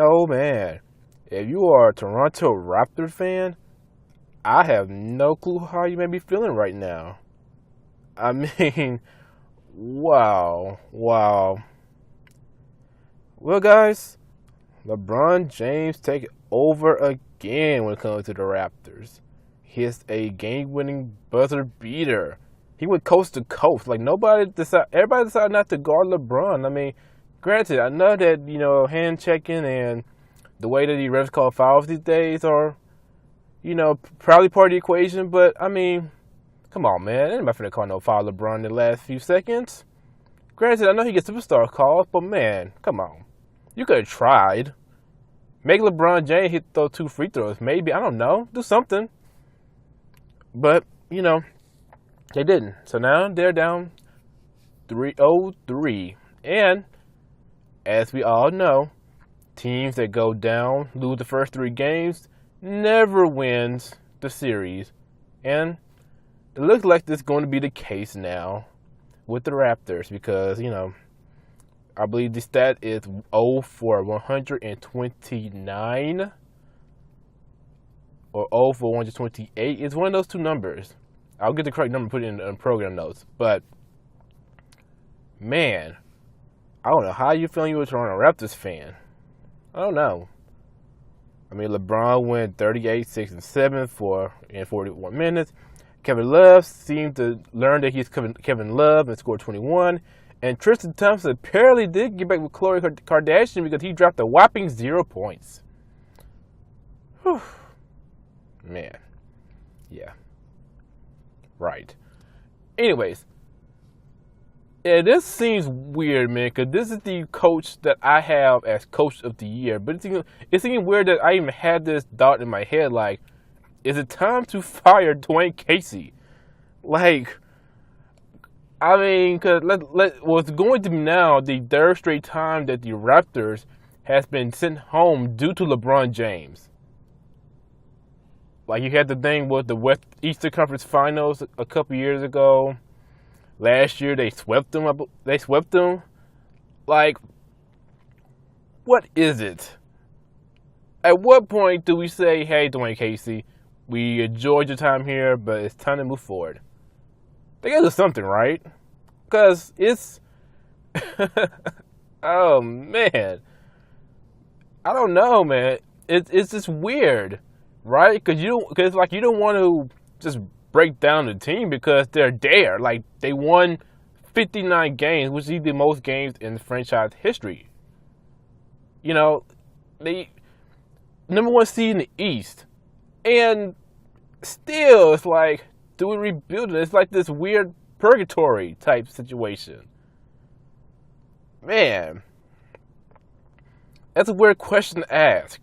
oh man, if you are a Toronto Raptors fan, I have no clue how you may be feeling right now. I mean, wow. Well, guys, LeBron James take over again when it comes to the Raptors. Hits a game-winning buzzer beater. He went coast to coast. Like everybody decided not to guard LeBron. I mean, granted, I know that hand checking and the way that the refs call fouls these days are, probably part of the equation. But I mean, come on, man, ain't nobody finna call no foul LeBron in the last few seconds. Granted, I know he gets superstar calls, but man, come on, you could have tried. Make LeBron James hit those 2 free throws, maybe. I don't know, do something. But they didn't. So now they're down 3-0-3. And as we all know, teams that go down, lose the first 3 games, never wins the series. And it looks like this is going to be the case now with the Raptors because, I believe the stat is 0 for 129 or 0 for 128. It's one of those 2 numbers. I'll get the correct number and put it in program notes. But, man, I don't know how you feeling you a Toronto Raptors fan. I don't know. I mean, LeBron went 38, 6, and 7 in 41 minutes. Kevin Love seemed to learn that he's Kevin Love and scored 21. And Tristan Thompson apparently did get back with Khloe Kardashian because he dropped a whopping 0 points. Whew. Man. Yeah. Right. Anyways. Yeah, this seems weird, man, because this is the coach that I have as coach of the year. But it's even weird that I even had this thought in my head, like, is it time to fire Dwane Casey? Like, I mean, because what's going to be now the 3rd straight time that the Raptors has been sent home due to LeBron James. Like, you had the thing with the Eastern Conference Finals a couple years ago. Last year, they swept them. Like, what is it? At what point do we say, hey, Dwane Casey, we enjoyed your time here, but it's time to move forward? They gotta do something, right? Because it's... oh, man. I don't know, man. It's just weird, right? Because you don't want to just break down the team because they're there. Like, they won 59 games, which is the most games in franchise history. They number 1 seed in the East. And still, it's like, do we rebuild it? It's like this weird purgatory type situation. Man, that's a weird question to ask.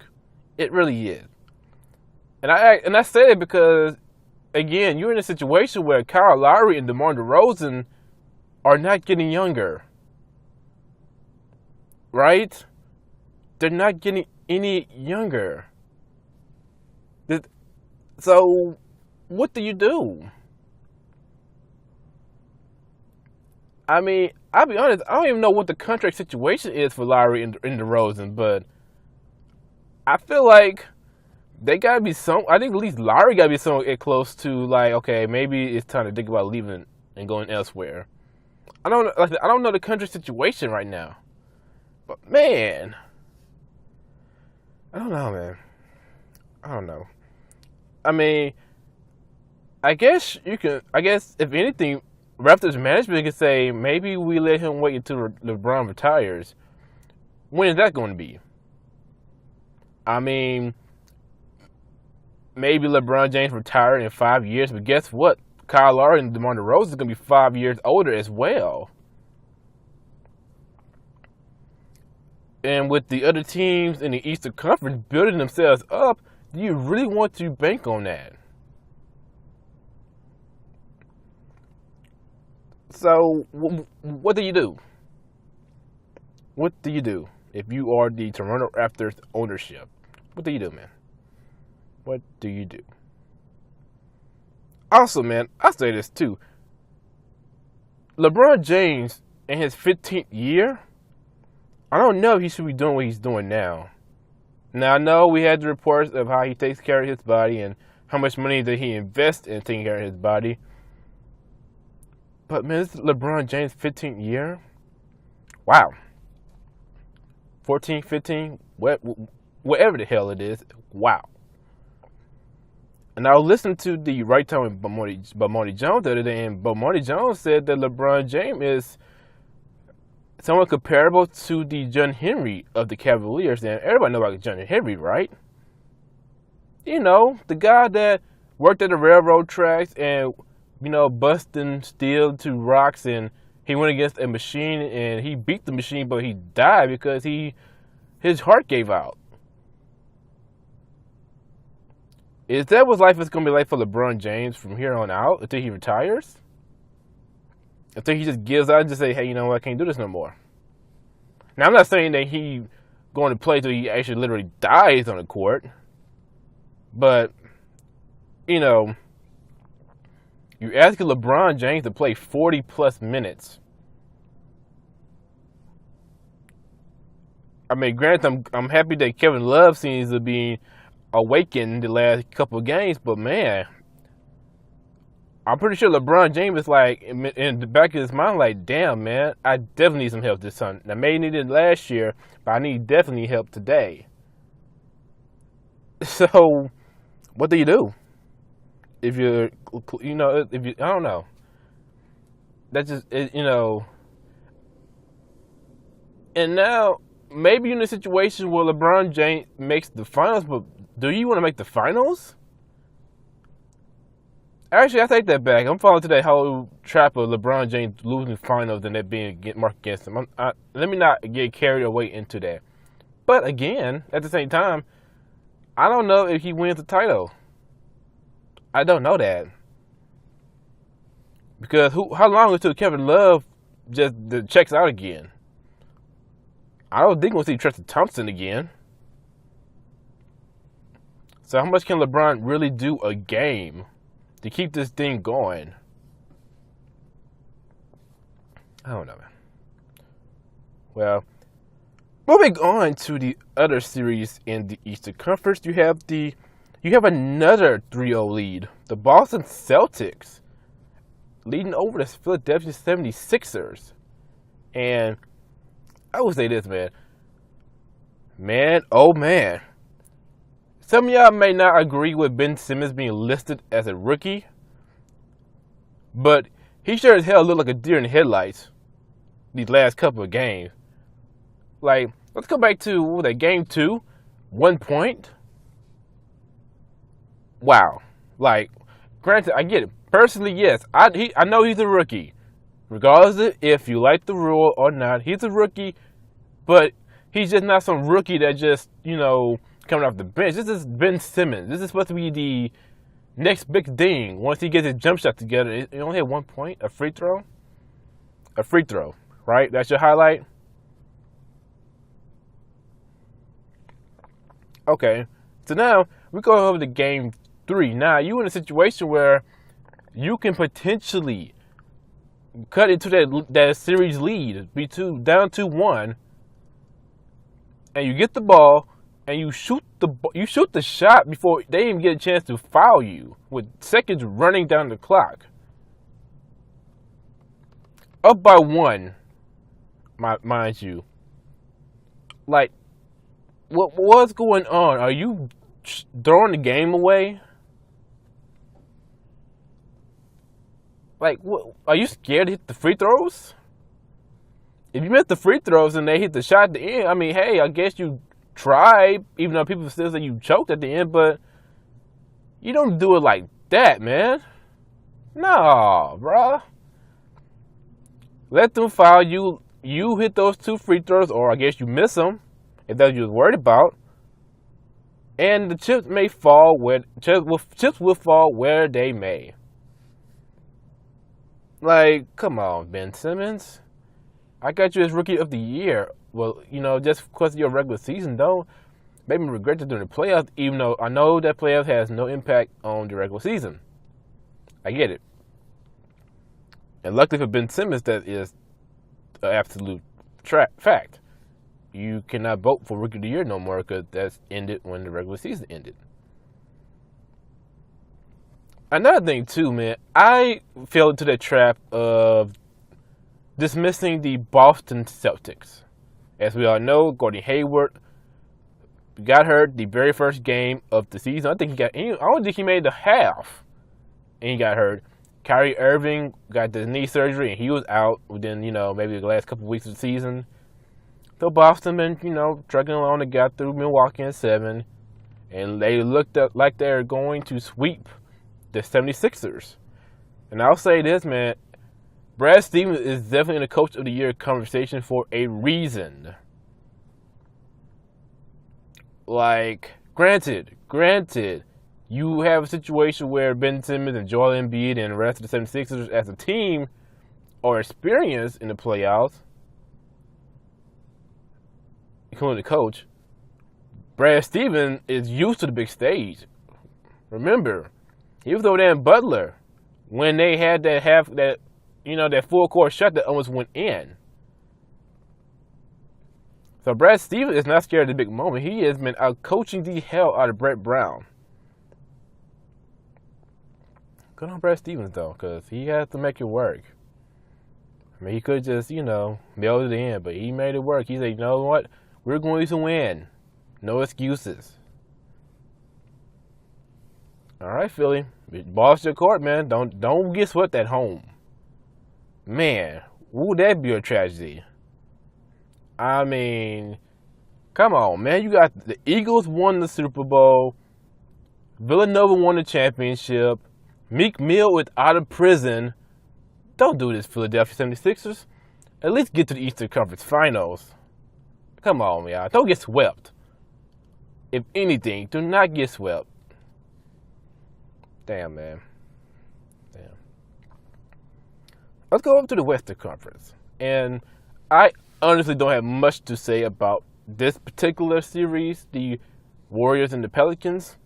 It really is. And I say it because, again, you're in a situation where Kyle Lowry and DeMar DeRozan are not getting younger. Right? They're not getting any younger. So, what do you do? I mean, I'll be honest, I don't even know what the contract situation is for Lowry and DeRozan, but I feel like they gotta be I think at least Lowry gotta be somewhat close to, like, okay, maybe it's time to think about leaving and going elsewhere. I don't know the contract situation right now, but man, I don't know, man. I don't know. I mean, I guess if anything, Raptors management can say maybe we let him wait until LeBron retires. When is that going to be? I mean, maybe LeBron James retired in 5 years, but guess what? Kyle Lowry and DeMar DeRozan is going to be 5 years older as well. And with the other teams in the Eastern Conference building themselves up, do you really want to bank on that? So, what do you do? What do you do if you are the Toronto Raptors ownership? What do you do, man? What do you do? Also, man, I'll say this too. LeBron James in his 15th year, I don't know if he should be doing what he's doing now. Now, I know we had the reports of how he takes care of his body and how much money that he invests in taking care of his body. But, man, this is LeBron James' 15th year. Wow. 14, 15, whatever the hell it is. Wow. And I was listening to the Right Time with Bomani Jones the other day, and Bomani Jones said that LeBron James is somewhat comparable to the John Henry of the Cavaliers. And everybody knows about John Henry, right? You know, the guy that worked at the railroad tracks and, you know, busting steel to rocks, and he went against a machine and he beat the machine, but he died because his heart gave out. Is that what life is going to be like for LeBron James from here on out until he retires? Until he just gives out and just say, hey, you know what, I can't do this no more. Now, I'm not saying that he going to play till he actually literally dies on the court. But, you know, you're asking LeBron James to play 40-plus minutes. I mean, granted, I'm happy that Kevin Love seems to be awakened the last couple of games, but man, I'm pretty sure LeBron James is like in the back of his mind, like, damn, man, I definitely need some help this time. I may need it last year, but I need definitely help today. So, what do? If you're, you know, I don't know. That's just, you know. And now, maybe you're in a situation where LeBron James makes the finals, but do you want to make the finals? Actually, I take that back. I'm falling to that whole trap of LeBron James losing finals and that being marked against him. Let me not get carried away into that. But again, at the same time, I don't know if he wins the title. I don't know that. Because how long until Kevin Love just checks out again? I don't think we'll see Tristan Thompson again. So how much can LeBron really do a game to keep this thing going? I don't know, man. Well, moving on to the other series in the Eastern Conference, you have another 3-0 lead. The Boston Celtics leading over the Philadelphia 76ers. And I would say this, man. Man, oh man. Some of y'all may not agree with Ben Simmons being listed as a rookie, but he sure as hell looked like a deer in the headlights these last couple of games. Like, let's go back to game 2, 1 point. Wow. Like, granted, I get it. Personally, yes, I know he's a rookie. Regardless of if you like the rule or not, he's a rookie, but he's just not some rookie that just, you know, coming off the bench. This is Ben Simmons. This is supposed to be the next big thing. Once he gets his jump shot together, he only had 1 point, a free throw. A free throw, right? That's your highlight? Okay. So now, we go over to game 3. Now, you're in a situation where you can potentially cut into that series lead, be down 2-1, and you get the ball, and you shoot the shot before they even get a chance to foul you with seconds running down the clock. Up by 1, mind you. Like, what's going on? Are you throwing the game away? Like, what, are you scared to hit the free throws? If you miss the free throws and they hit the shot at the end, I mean, hey, I guess you tried, even though people still say you choked at the end, but you don't do it like that, man. No, bruh. Let them foul you. You hit those 2 free throws, or I guess you miss them, if that's what you was worried about. And the chips may fall where chips will fall where they may. Like, come on, Ben Simmons. I got you as Rookie of the Year. Well, you know, just because of your regular season, don't make me regret it during the playoffs, even though I know that playoffs has no impact on the regular season. I get it. And luckily for Ben Simmons, that is an absolute fact. you cannot vote for Rookie of the Year no more because that's ended when the regular season ended. Another thing, too, man, I fell into the trap of dismissing the Boston Celtics. As we all know, Gordon Hayward got hurt the very first game of the season. I don't think he made the half, and he got hurt. Kyrie Irving got the knee surgery, and he was out within, maybe the last couple of weeks of the season. So Boston been, trucking along and got through Milwaukee in 7, and they looked up like they're going to sweep the 76ers. And I'll say this, man, Brad Stevens is definitely in the Coach of the Year conversation for a reason. Like, granted, you have a situation where Ben Simmons and Joel Embiid and the rest of the 76ers as a team are experienced in the playoffs, including the coach. Brad Stevens is used to the big stage. Remember, he was over there in Butler when they had that full court shot that almost went in. So Brad Stevens is not scared of the big moment. He has been out coaching the hell out of Brett Brown. Good on Brad Stevens, though, because he has to make it work. I mean, he could just, mail it in, but he made it work. He said, you know what? We're going to win. No excuses. All right, Philly. Boss your court, man. Don't get swept at home. Man, would that be a tragedy? I mean, come on, man. You got the Eagles won the Super Bowl. Villanova won the championship. Meek Mill is out of prison. Don't do this, Philadelphia 76ers. At least get to the Eastern Conference Finals. Come on, y'all. Don't get swept. If anything, do not get swept. Damn, man. Damn. Let's go over to the Western Conference. And I honestly don't have much to say about this particular series, the Warriors and the Pelicans.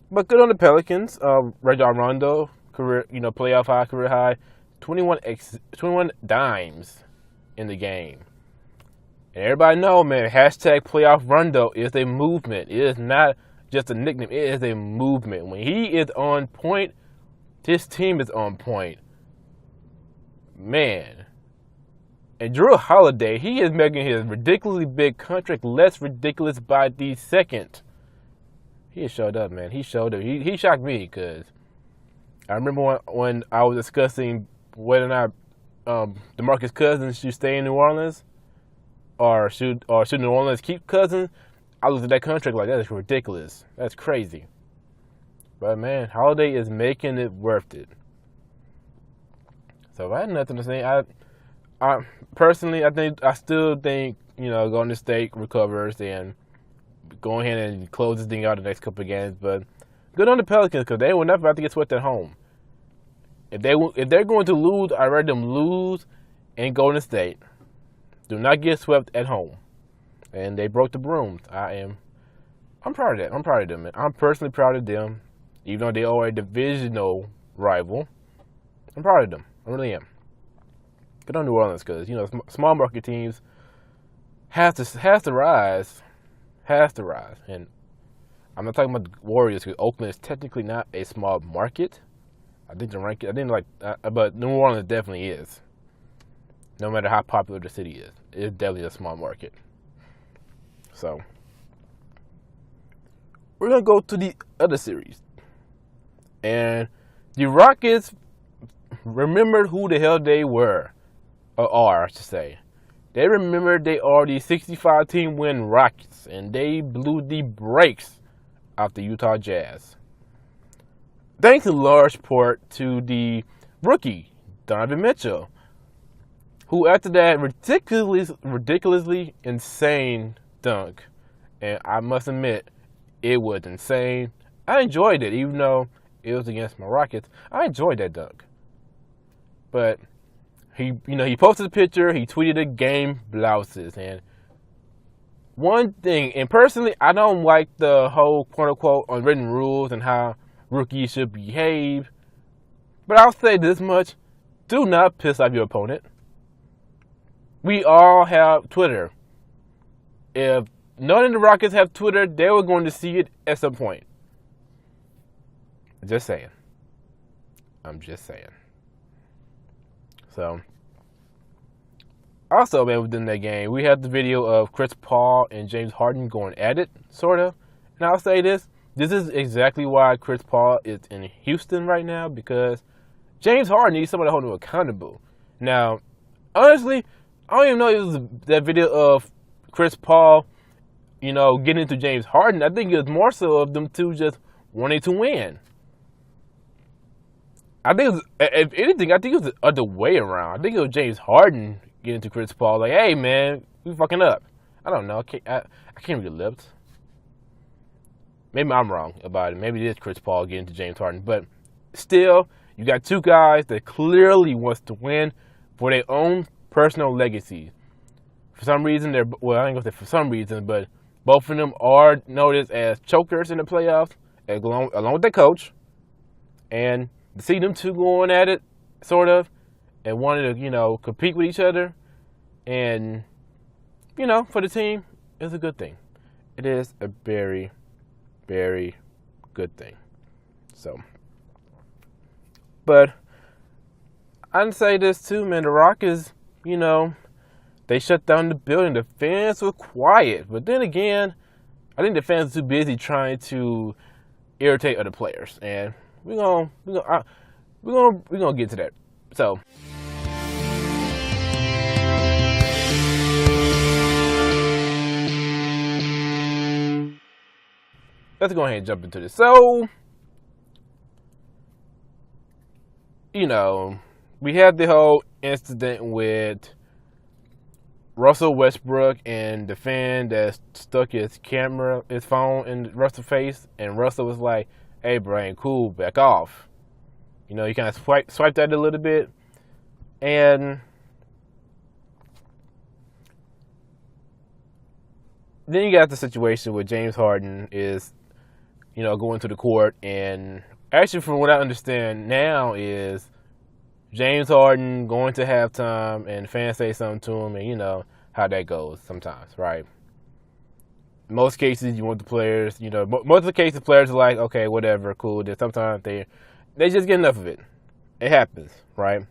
But good on the Pelicans. Rajon Rondo, career, playoff high, career high, 21 dimes in the game. And everybody know, man, hashtag playoff Rondo is a movement. It is not just a nickname. It is a movement. When he is on point, his team is on point. Man. And Drew Holiday, he is making his ridiculously big contract less ridiculous by the second. He showed up, man. He showed up. He shocked me because I remember when I was discussing whether or not DeMarcus Cousins should stay in New Orleans or should New Orleans keep Cousins. I looked at that contract like, that is ridiculous. That's crazy. But, man, Holiday is making it worth it. So, I had nothing to say. I personally, I still think, Golden State recovers and go ahead and close this thing out the next couple of games. But good on the Pelicans because they were never about to get swept at home. If they're going to lose, I'd rather them lose in Golden State. Do not get swept at home. And they broke the brooms. I'm proud of that. I'm proud of them, man. I'm personally proud of them. Even though they are a divisional rival, I'm proud of them. I really am. Good on New Orleans because, small market teams has to rise. Has to rise. And I'm not talking about the Warriors because Oakland is technically not a small market. But New Orleans definitely is. No matter how popular the city is. It's definitely a small market. So, we're going to go to the other series. And the Rockets remembered who the hell they were. Or are, I should say. They remembered they are the 65-team win Rockets. And they blew the brakes off the Utah Jazz. Thanks in large part to the rookie, Donovan Mitchell. Who after that ridiculously insane dunk, and I must admit, it was insane. I enjoyed it, even though it was against my Rockets. I enjoyed that dunk. But he posted a picture, he tweeted the game blouses, and one thing, and personally, I don't like the whole quote-unquote unwritten rules and how rookies should behave. But I'll say this much, do not piss off your opponent. We all have Twitter. if none of the Rockets have Twitter, they were going to see it at some point. Just saying. I'm just saying. So, also, man, within that game, we had the video of Chris Paul and James Harden going at it, sort of. And I'll say this. This is exactly why Chris Paul is in Houston right now, because James Harden needs someone to hold him accountable. Now, honestly, I don't even know if it was that video of Chris Paul, getting into James Harden. I think it was more so of them two just wanting to win. I think, if anything, I think it was the other way around. I think it was James Harden getting to Chris Paul like, hey, man, we fucking up. I don't know. I can't read the lips. Maybe I'm wrong about it. Maybe it is Chris Paul getting to James Harden. But still, you got two guys that clearly wants to win for their own personal legacy. For some reason, I ain't going to say for some reason, but both of them are noticed as chokers in the playoffs, along with their coach. And to see them two going at it, sort of, and wanting to, compete with each other, and, for the team, is a good thing. It is a very, very good thing. So, but I'd say this too, man. The Rockets, they shut down the building. The fans were quiet, but then again, I think the fans are too busy trying to irritate other players, and we're gonna get to that. So. Let's go ahead and jump into this. So, we had the whole incident with Russell Westbrook and the fan that stuck his phone in Russell's face, and Russell was like, hey, bro, ain't cool, back off. He kind of swiped that a little bit, and then you got the situation where James Harden is going to the court, and actually from what I understand now is James Harden going to halftime and fans say something to him, and how that goes sometimes, right? In most cases, you want the players, most of the cases players are like, okay, whatever, cool. Then sometimes they just get enough of it. It happens, right?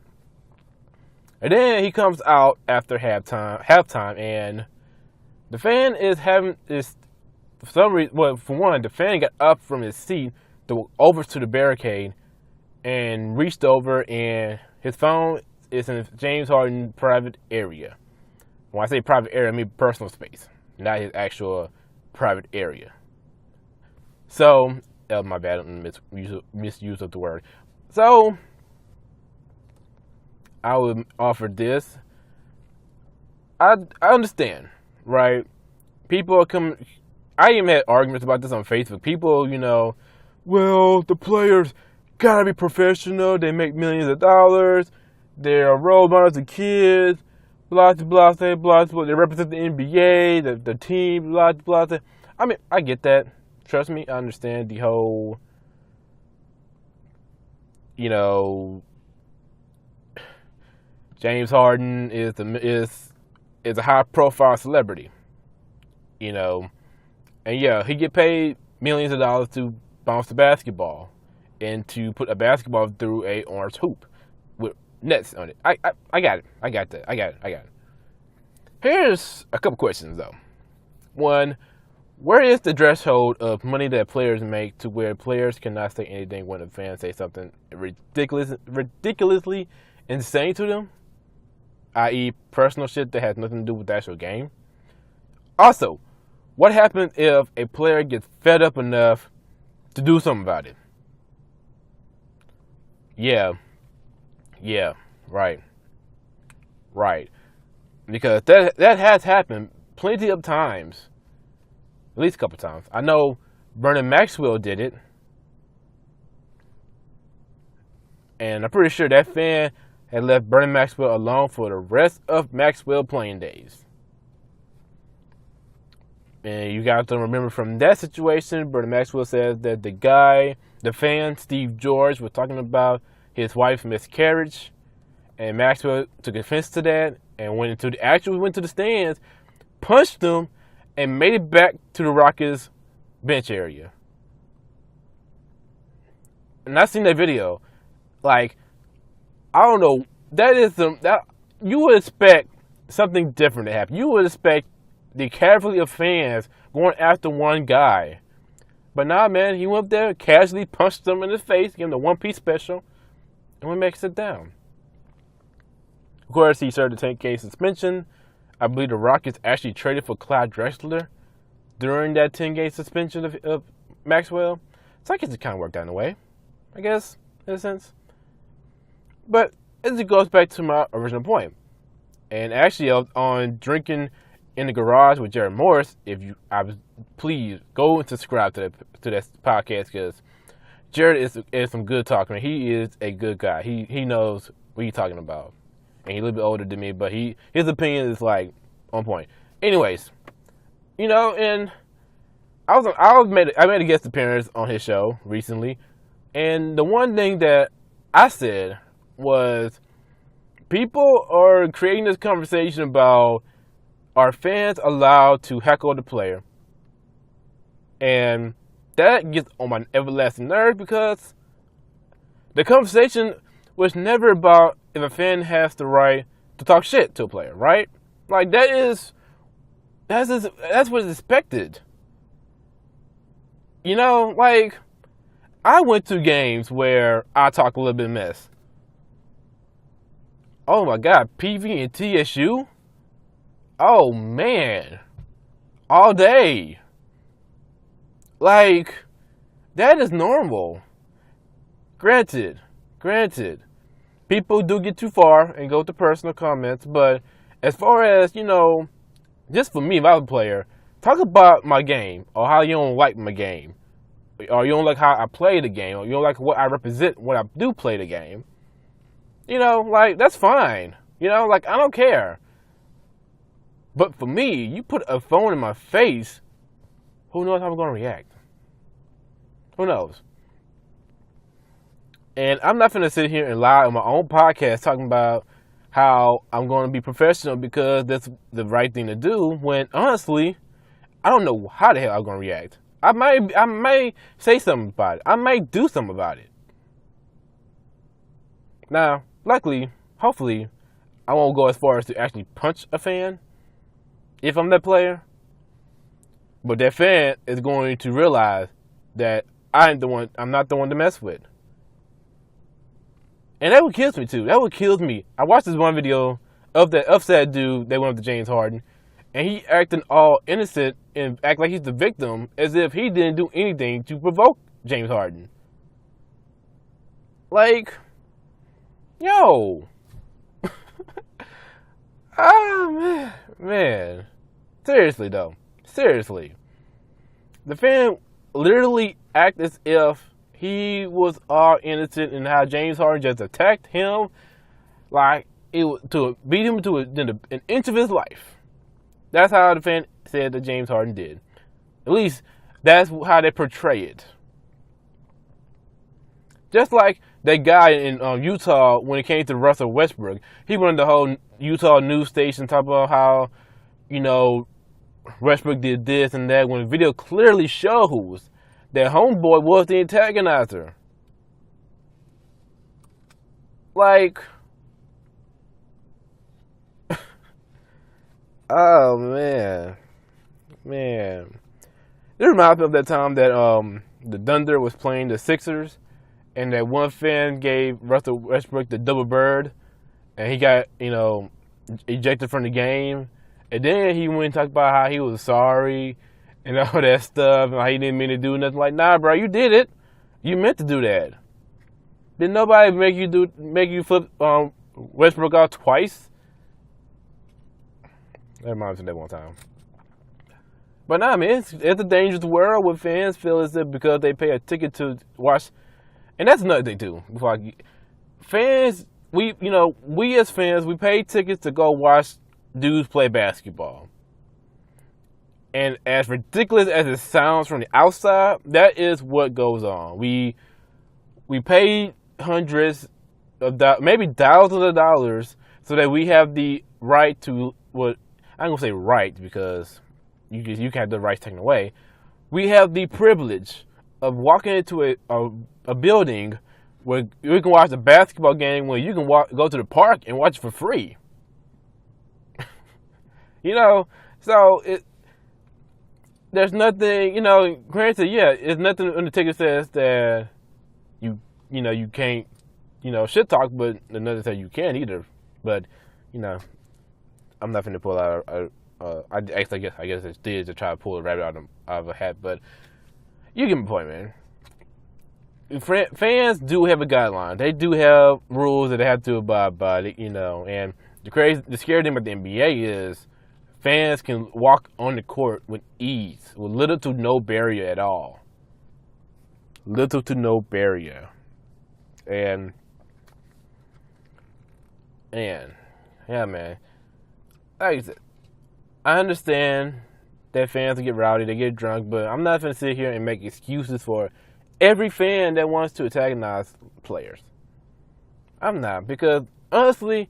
And then he comes out after halftime, and the fan for some reason, well, for one, the fan got up from his seat over to the barricade and reached over, and his phone is in James Harden's private area. When I say private area, I mean personal space, not his actual private area. So, my bad, misuse of the word. So, I would offer this. I understand, right? People are coming. I even had arguments about this on Facebook. People, well, the players gotta be professional. They make millions of dollars. They're role models to kids. Blah, blah, blah, blah, blah. They represent the NBA, the team, blah, blah, blah. I mean, I get that. Trust me, I understand the whole, James Harden is a high-profile celebrity, and yeah, he get paid millions of dollars to bounce the basketball and to put a basketball through a orange hoop with nets on it. I got it. I got it. Here's a couple questions though. One, where is the threshold of money that players make to where players cannot say anything when a fan say something ridiculously insane to them, i.e. personal shit that has nothing to do with the actual game? Also, what happens if a player gets fed up enough to do something about it? Yeah, right. Because that has happened plenty of times, at least a couple times. I know Vernon Maxwell did it, and I'm pretty sure that fan had left Vernon Maxwell alone for the rest of Maxwell playing days. And you got to remember from that situation, Vernon Maxwell says that the fan, Steve George, was talking about his wife's miscarriage, and Maxwell took offense to that and went to the stands, punched him, and made it back to the Rockets bench area. And I seen that video. Like, I don't know. That you would expect something different to happen. You would expect the casualty of fans going after one guy. But nah, man, he went up there, casually punched him in the face, gave him the one-piece special, and went back to sit down. Of course, he served a 10-game suspension. I believe the Rockets actually traded for Clyde Drexler during that 10-game suspension of Maxwell. So I guess it kind of worked out in a way, I guess, in a sense. But as it goes back to my original and actually on Drinking in the Garage with Jared Morris, please go and subscribe to that podcast, because Jared is some good talk, man. He is a good guy. He knows what he's talking about. And he's a little bit older than me, but his opinion is like on point. Anyways, and I made a guest appearance on his show recently, and the one thing that I said was, people are creating this conversation about, are fans allowed to heckle the player? And that gets on my everlasting nerve, because the conversation was never about if a fan has the right to talk shit to a player, right? Like, that's what is expected. Like, I went to games where I talk a little bit of mess. Oh my God, PV and TSU? Oh man, all day. Like, that is normal. Granted, people do get too far and go to personal comments, but as far as, just for me, if I was a player, talk about my game, or how you don't like my game, or you don't like how I play the game, or you don't like what I represent when I do play the game. Like, that's fine. Like, I don't care. But for me, you put a phone in my face, who knows how I'm going to react? Who knows? And I'm not going to sit here and lie on my own podcast talking about how I'm going to be professional because that's the right thing to do, when honestly, I don't know how the hell I'm going to react. I might say something about it. I might do something about it. Now, luckily, hopefully, I won't go as far as to actually punch a fan if I'm that player. But that fan is going to realize that I'm not the one to mess with. And that would kill me too. That would kill me. I watched this one video of that upset dude that went up to James Harden, and he acting all innocent and act like he's the victim, as if he didn't do anything to provoke James Harden. Like, yo. Oh, man. Seriously, though. Seriously. The fan literally acted as if he was all innocent in how James Harden just attacked him like it was to beat him to an inch of his life. That's how the fan said that James Harden did. At least that's how they portray it. Just like that guy in Utah, when it came to Russell Westbrook, he went on the whole Utah news station talking about how, Westbrook did this and that, when the video clearly shows that homeboy was the antagonizer. Like, oh man. It reminds me of that time that the Thunder was playing the Sixers, and that one fan gave Russell Westbrook the double bird, and he got, ejected from the game. And then he went and talked about how he was sorry and all that stuff, and how he didn't mean to do nothing. Like, nah, bro, you did it. You meant to do that. Did nobody make you flip Westbrook out twice? That reminds me of that one time. But nah, man, it's a dangerous world where fans feel as if because they pay a ticket to watch, and that's another thing too. Fans, we as fans, we pay tickets to go watch dudes play basketball. And as ridiculous as it sounds from the outside, that is what goes on. We pay hundreds of maybe thousands of dollars so that we have the right to, what I'm gonna say right, because you can have the rights taken away. We have the privilege of walking into a building where you can watch a basketball game, where you can go to the park and watch it for free. So there's nothing, granted, yeah, it's nothing on the ticket says that you can't, shit talk, but another says you can either. But, I'm not finna pull out I guess it's did to try to pull a rabbit out of a hat, but you get my point, man. Fans do have a guideline. They do have rules that they have to abide by, and the scary thing about the NBA is fans can walk on the court with ease, with little to no barrier at all. Little to no barrier. And yeah, man. Like I said, I understand that fans get rowdy, they get drunk, but I'm not going to sit here and make excuses for every fan that wants to antagonize players. I'm not, because honestly,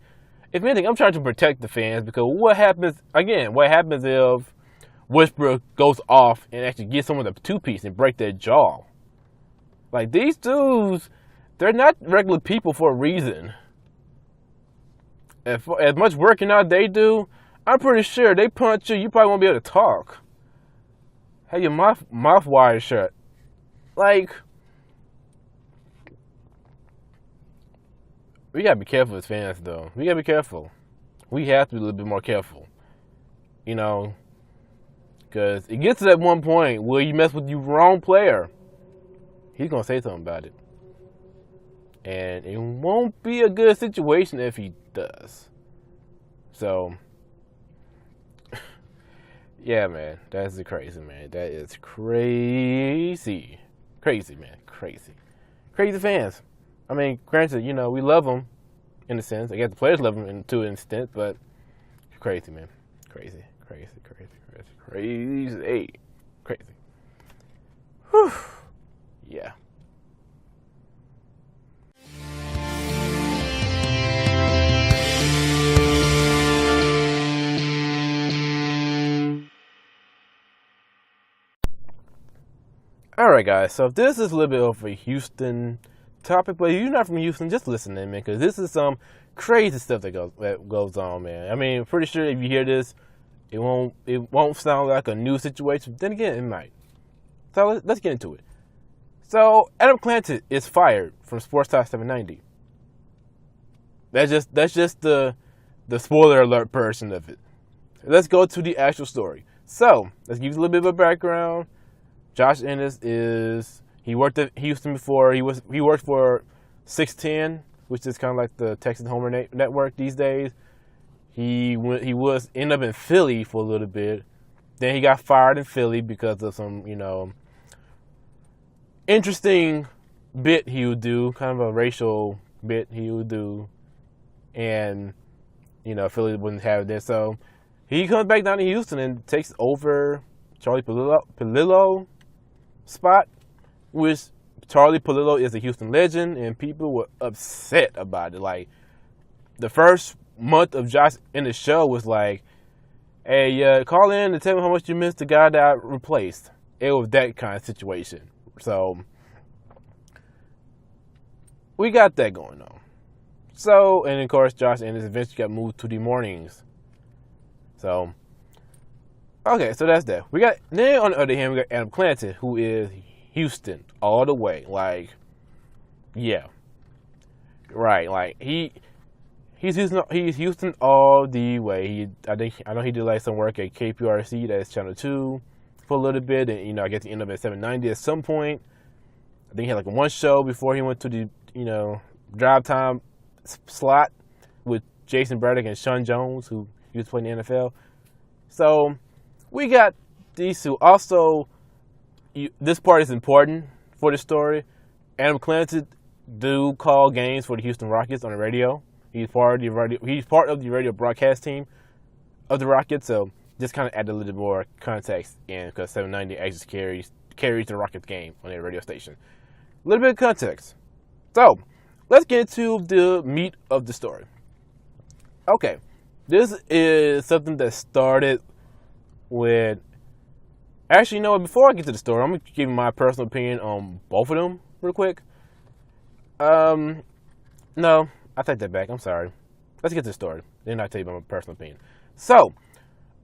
if anything, I'm trying to protect the fans, because what happens if Westbrook goes off and actually gets someone a two-piece and break their jaw? Like, these dudes, they're not regular people for a reason. As much working out they do, I'm pretty sure they punch you probably won't be able to talk. Have your mouth wired shut. Like, we gotta be careful as fans, though. We gotta be careful. We have to be a little bit more careful. Because it gets to that one point where you mess with the wrong player, he's gonna say something about it. And it won't be a good situation if he does. So, yeah, man, that's crazy, man. That is crazy. Crazy, man. Crazy. Crazy fans. I mean, granted, we love them in a sense. I guess the players love them to an extent, but crazy, man. Crazy. Whew. Yeah. Alright, guys, so this is a little bit of a Houston topic, but if you're not from Houston, just listen in, man, because this is some crazy stuff that goes on, man. I mean, pretty sure if you hear this, it won't sound like a new situation. Then again, it might. So let's get into it. So Adam Clanton is fired from Sports Talk 790. That's just the spoiler alert portion of it. Let's go to the actual story. So let's give you a little bit of a background. Josh Ennis he worked at Houston before. He worked for 610, which is kind of like the Texas Homer network these days. He ended up in Philly for a little bit. Then he got fired in Philly because of some, interesting bit he would do, kind of a racial bit he would do. And, Philly wouldn't have this. So he comes back down to Houston and takes over Charlie Palillo spot, which Charlie Palillo is a Houston legend, and people were upset about it. Like, the first month of Josh in the show was like, hey, call in and tell me how much you missed the guy that I replaced. It was that kind of situation. So, we got that going on. So, and of course, Josh Ennis eventually got moved to the mornings. So, okay, so that's that. Then on the other hand, we got Adam Clanton, who is Houston all the way. Like, yeah. Right, like, he's Houston all the way. I know he did like some work at KPRC, that's Channel 2, for a little bit, and I guess he ended up at 790 at some point. I think he had like one show before he went to the drive time slot with Jason Braddock and Sean Jones, who used to play in the NFL. So we got these two. Also, this part is important for the story. Adam Clanton do call games for the Houston Rockets on the radio. He's part of the radio broadcast team of the Rockets. So just kind of add a little bit more context in, because 790 actually carries the Rockets game on their radio station. A little bit of context. So let's get into the meat of the story. Okay, this is something that started with Actually, you know what? Before I get to the story, I'm gonna give you my personal opinion on both of them real quick. No, I take that back. I'm sorry. Let's get to the story. Then I'll tell you about my personal opinion. So,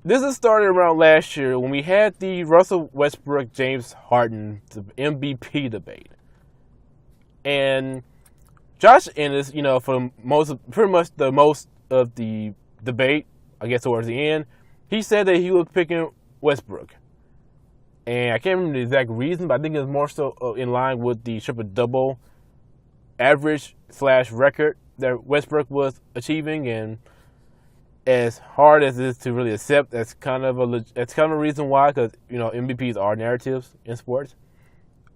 this is started around last year when we had the Russell Westbrook, James Harden MVP debate. And Josh Ennis, you know, for pretty much the most of the debate, I guess towards the end, he said that he was picking Westbrook. And I can't remember the exact reason, but I think it was more so in line with the triple-double average / record that Westbrook was achieving. And as hard as it is to really accept, that's kind of a reason why, because, you know, MVPs are narratives in sports.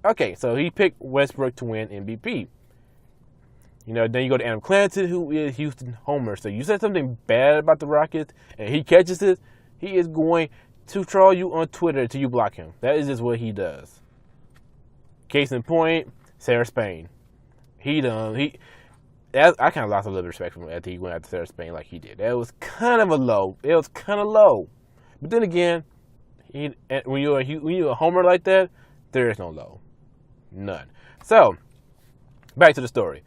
Okay, so he picked Westbrook to win MVP. You know, then you go to Adam Clanton, who is Houston Homer. So you said something bad about the Rockets, and he catches it, he is going to troll you on Twitter until you block him. That is just what he does. Case in point, Sarah Spain. I kind of lost a little respect from him after he went after Sarah Spain like he did. That was kind of low. It was kind of low. But then again, when you're a homer like that, there is no low. None. So, back to the story.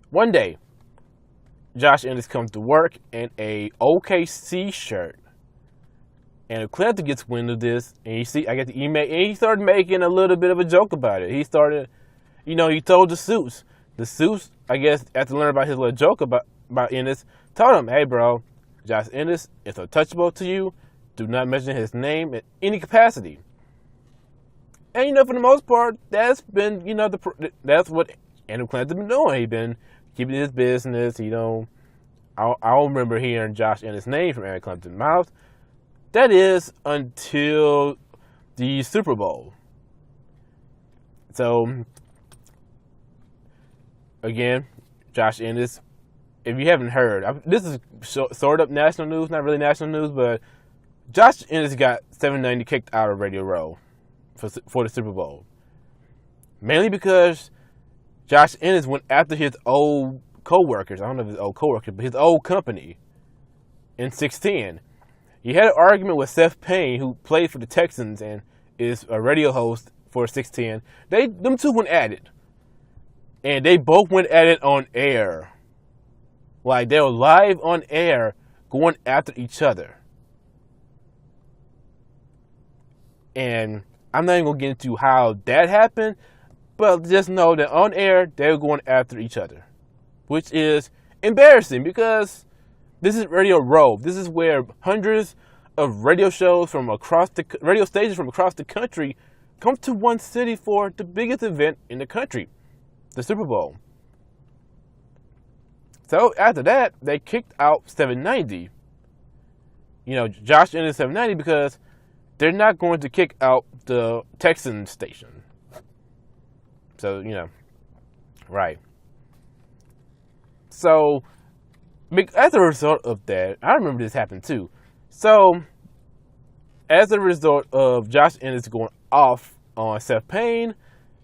One day, Josh Ennis comes to work in a OKC shirt. And Clanton gets wind of this, and I get the email, and he started making a little bit of a joke about it. He started, you know, he told the suits, I guess, after learning about his little joke about Ennis, told him, hey, bro, Josh Ennis is untouchable to you. Do not mention his name in any capacity. And, you know, for the most part, that's been, you know, that's what Andrew Clanton's been doing. He's been keeping his business, you know. I don't remember hearing Josh Ennis' name from Andrew Clanton's mouth. That is until the Super Bowl. So, again, Josh Ennis, if you haven't heard, this is sort of national news, not really national news, but Josh Ennis got 790 kicked out of Radio Row for the Super Bowl. Mainly because Josh Ennis went after his old co-workers. I don't know if his old co-workers, but his old company in 610. He had an argument with Seth Payne, who played for the Texans and is a radio host for 610. Them two went at it. And they both went at it on air. Like, they were live on air going after each other. And I'm not even going to get into how that happened, but just know that on air, they were going after each other. Which is embarrassing because this is Radio Row. This is where hundreds of radio stations from across the country come to one city for the biggest event in the country, the Super Bowl. So after that, they kicked out 790. You know, Josh Ennis 790 because they're not going to kick out the Texan station. So, you know, right. So, as a result of that, I remember this happened too. So, as a result of Josh Ennis going off on Seth Payne,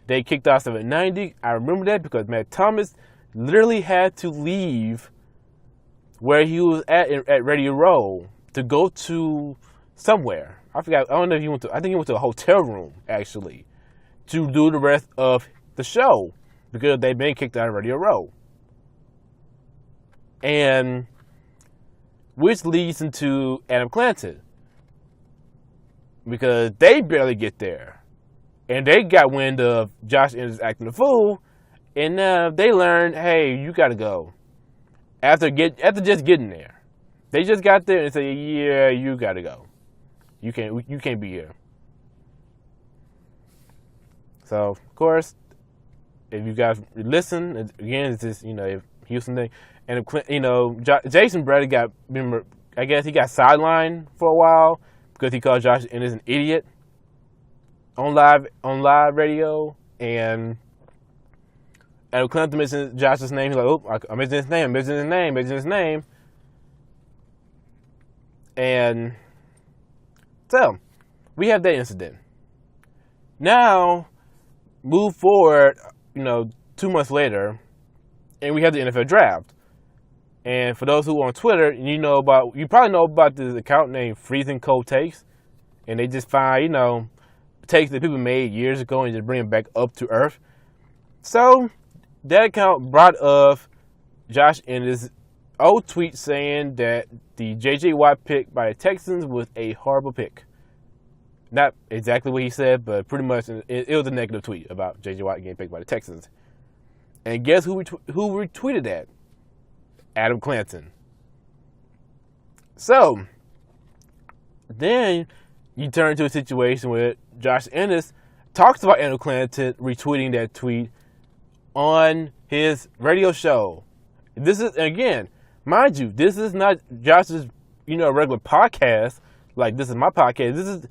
they kicked out 790. I remember that because Matt Thomas literally had to leave where he was at Radio Row to go to somewhere. I forgot. I don't know if he went to. I think he went to a hotel room actually to do the rest of the show because they've been kicked out of Radio Row. And which leads into Adam Clanton because they barely get there, and they got wind of Josh Ennis acting a fool, and they learned, hey, you got to go. After just getting there, they just got there and said, yeah, you got to go. You can't be here. So of course, if you guys listen again, it's just, you know, Houston thing. And, you know, Jason Brady I guess he got sidelined for a while because he called Josh Ennis an idiot on live radio. And Clanton mentioned Josh's name. He's like, oh, I mentioned his name. And so, we have that incident. Now, move forward, you know, 2 months later, and we have the NFL draft. And for those who are on Twitter, you probably know about this account named Freezing Cold Takes. And they just find, you know, takes that people made years ago and just bring them back up to earth. So that account brought up Josh Ennis' old tweet saying that the J.J. Watt pick by the Texans was a horrible pick. Not exactly what he said, but pretty much it was a negative tweet about J.J. Watt getting picked by the Texans. And guess who retweeted that? Adam Clanton. So then you turn to a situation where Josh Ennis talks about Adam Clanton retweeting that tweet on his radio show. This is, again, mind you, this is not Josh's, regular podcast. Like, this is my podcast. This is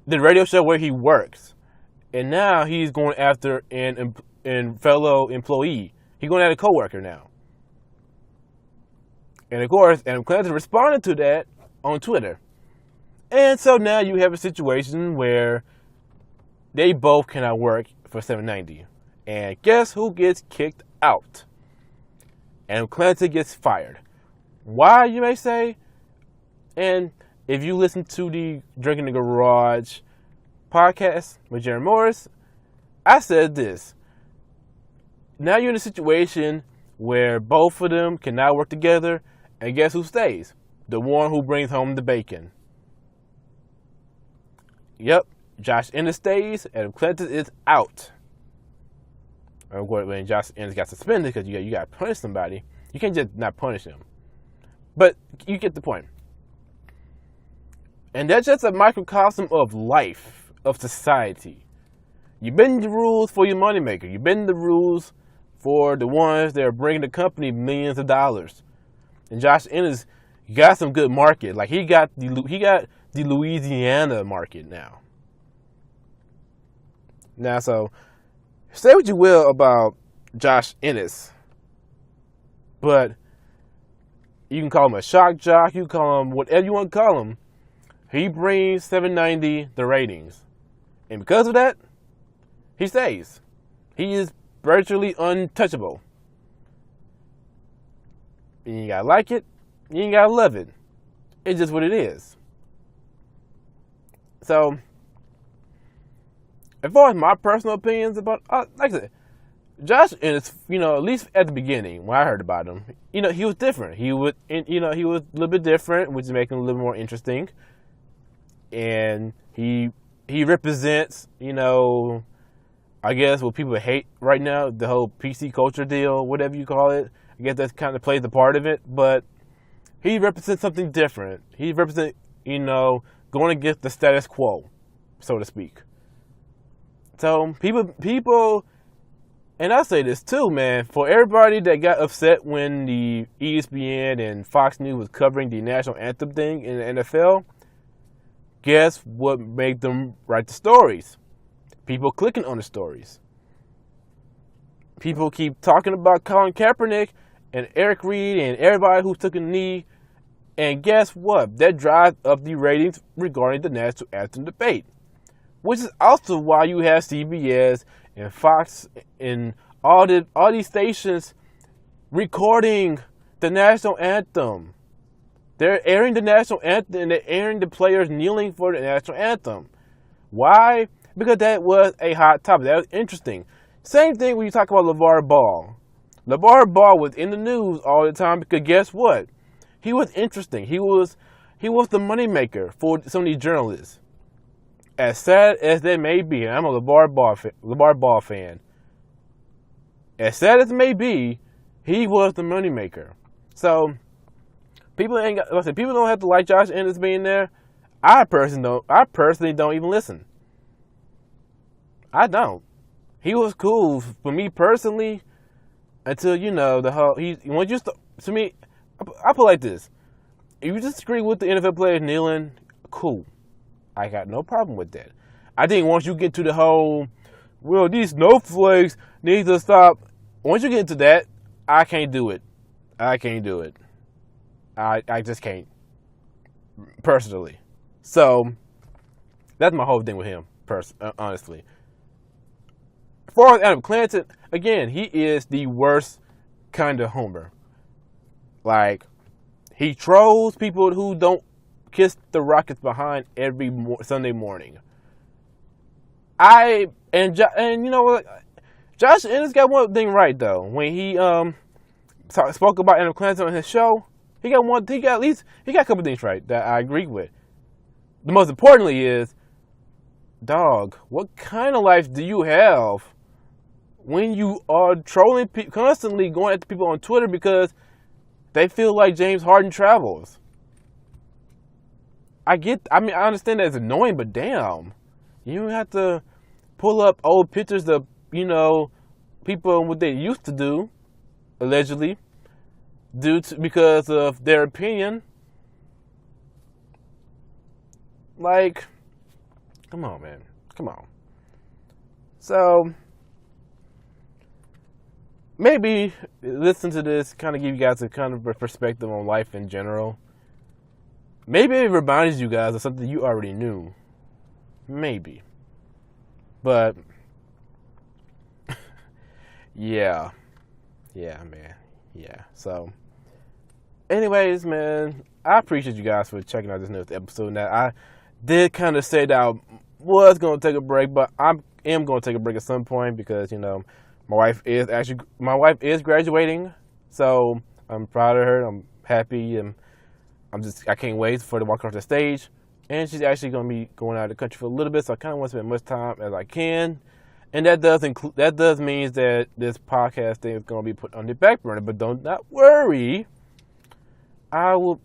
the radio show where he works. And now he's going after an fellow employee. He's going after a coworker now. And of course, Adam Clanton responded to that on Twitter. And so now you have a situation where they both cannot work for 790. And guess who gets kicked out? Adam Clanton gets fired. Why, you may say? And if you listen to the Drinking in the Garage podcast with Jerry Morris, I said this. Now you're in a situation where both of them cannot work together, and guess who stays? The one who brings home the bacon. Yep, Josh Ennis stays, Adam Clanton is out. Of course, when Josh Ennis got suspended, because you got to punish somebody, you can't just not punish him. But you get the point. And that's just a microcosm of life, of society. You bend the rules for your moneymaker. You bend the rules for the ones that are bringing the company millions of dollars. And Josh Ennis got some good market. Like he got the Louisiana market now. Now, so say what you will about Josh Ennis, but you can call him a shock jock. You can call him whatever you want to call him. He brings 790 the ratings, and because of that, he stays. He is virtually untouchable. You ain't gotta like it. You ain't gotta love it. It's just what it is. So, as far as my personal opinions about, like I said, Josh Ennis, at least at the beginning when I heard about him, he was different. He was a little bit different, which is making him a little more interesting. And he represents, I guess what people hate right now, the whole PC culture deal, whatever you call it. I guess that kind of plays a part of it, but he represents something different. He represents, going against the status quo, so to speak. So people, and I say this too, man, for everybody that got upset when the ESPN and Fox News was covering the national anthem thing in the NFL, guess what made them write the stories? People clicking on the stories. People keep talking about Colin Kaepernick and Eric Reed and everybody who took a knee. And guess what? That drives up the ratings regarding the national anthem debate. Which is also why you have CBS and Fox and all these stations recording the national anthem. They're airing the national anthem and they're airing the players kneeling for the national anthem. Why? Because that was a hot topic. That was interesting. Same thing when you talk about LeVar Ball. LeVar Ball was in the news all the time because guess what? He was interesting. He was the moneymaker for some of these journalists. As sad as they may be, and I'm a LeVar Ball fan. As sad as it may be, he was the moneymaker. So people don't have to like Josh Ennis being there. I personally don't even listen. I don't. He was cool for me personally until the whole to me. I put it like this: if you disagree with the NFL players kneeling, cool. I got no problem with that. I think once you get to the whole, well, these snowflakes need to stop. Once you get into that, I can't do it. I just can't. Personally. So, that's my whole thing with him, honestly. As far as Adam Clanton, again, he is the worst kind of homer. Like, he trolls people who don't kiss the Rockets behind every Sunday morning. And you know what? Josh Ennis got one thing right though. When he spoke about Adam Clanton on his show, he got a couple things right that I agree with. The most importantly is, dog, what kind of life do you have when you are trolling constantly going at the people on Twitter because they feel like James Harden travels? I understand that it's annoying, but damn, you don't have to pull up old pictures of, people and what they used to do, allegedly, because of their opinion. Like, come on, man. Come on. So, maybe listen to this, kind of give you guys a kind of a perspective on life in general. Maybe it reminds you guys of something you already knew. Maybe. But, yeah. Yeah, man. Yeah. So, anyways, man, I appreciate you guys for checking out this newest episode. Now, I did kind of say that I was going to take a break, but I am going to take a break at some point because, my wife is graduating. So, I'm proud of her. I'm happy, and I can't wait for her to walk across the stage. And she's actually going to be going out of the country for a little bit, so I kind of want to spend as much time as I can. And that does mean that this podcast thing is going to be put on the back burner. But don't not worry. I will,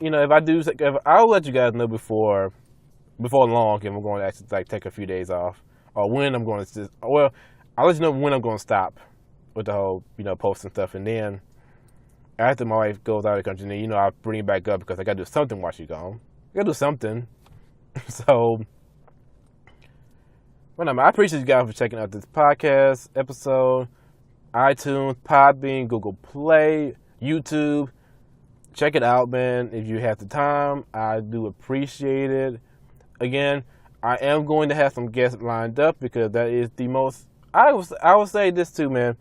I'll let you guys know before long if I'm going to actually take a few days off, or when I'm going to. Well, I'll let you know when I'm going to stop with the whole posting stuff, and then after my wife goes out of the country, then I'll bring it back up because I got to do something while she's gone. I got to do something. So, I appreciate you guys for checking out this podcast episode. iTunes, Podbean, Google Play, YouTube. Check it out, man. If you have the time, I do appreciate it. Again, I am going to have some guests lined up because that is the most. I will say this too, man.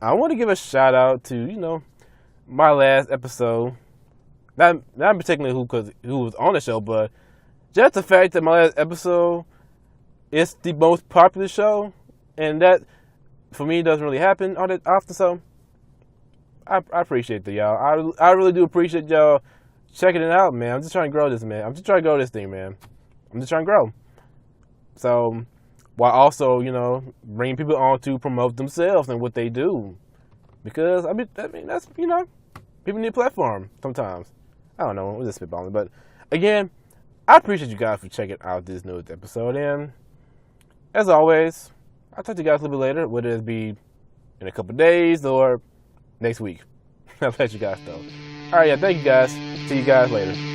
I want to give a shout out to my last episode. Not particularly who was on the show, but just the fact that my last episode is the most popular show, and that for me doesn't really happen all that often. So I appreciate y'all. I really do appreciate y'all checking it out, man. I'm just trying to grow this, man. I'm just trying to grow this thing, man. I'm just trying to grow. So, while also, bringing people on to promote themselves and what they do. Because, that's, people need a platform sometimes. I don't know, we're just spitballing. But, again, I appreciate you guys for checking out this newest episode. And, as always, I'll talk to you guys a little bit later, whether it be in a couple of days or next week. I'll let you guys know. All right, yeah, thank you guys. See you guys later.